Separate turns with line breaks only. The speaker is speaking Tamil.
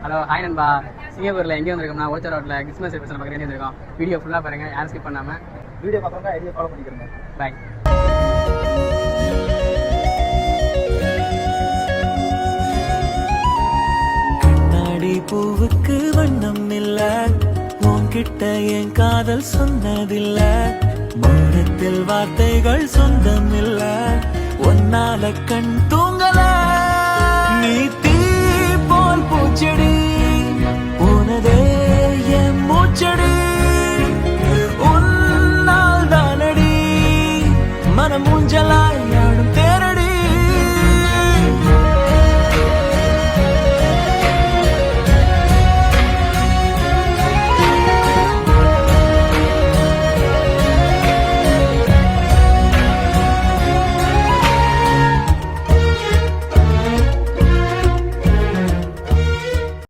ஹலோ ஹாய் நண்பா. சிங்கப்பூரில் எங்கே வந்திருக்கோம்னா ஓச்சர் ரோட்டில் கிறிஸ்மஸ் செலிப்ரேஷன் பார்க்க வந்திருக்கோம். வீடியோ ஃபுல்லாக பாருங்கள், யாரும் ஸ்கிப் பண்ணாமல்.
வீடியோ பார்க்குறவங்க ஐடியா ஃபாலோ பண்ணிக்கிறேங்க.
பாய்.
கண்ணாடி பூவுக்கு வண்ணம் இல்ல, உன்கிட்ட என் காதல் சொன்னதில்ல. மௌனத்தில் வார்த்தைகள் சொந்தம் இல்ல, ஒன்னால கண் தூங்கல. நீ தீ போல் பூச்செடி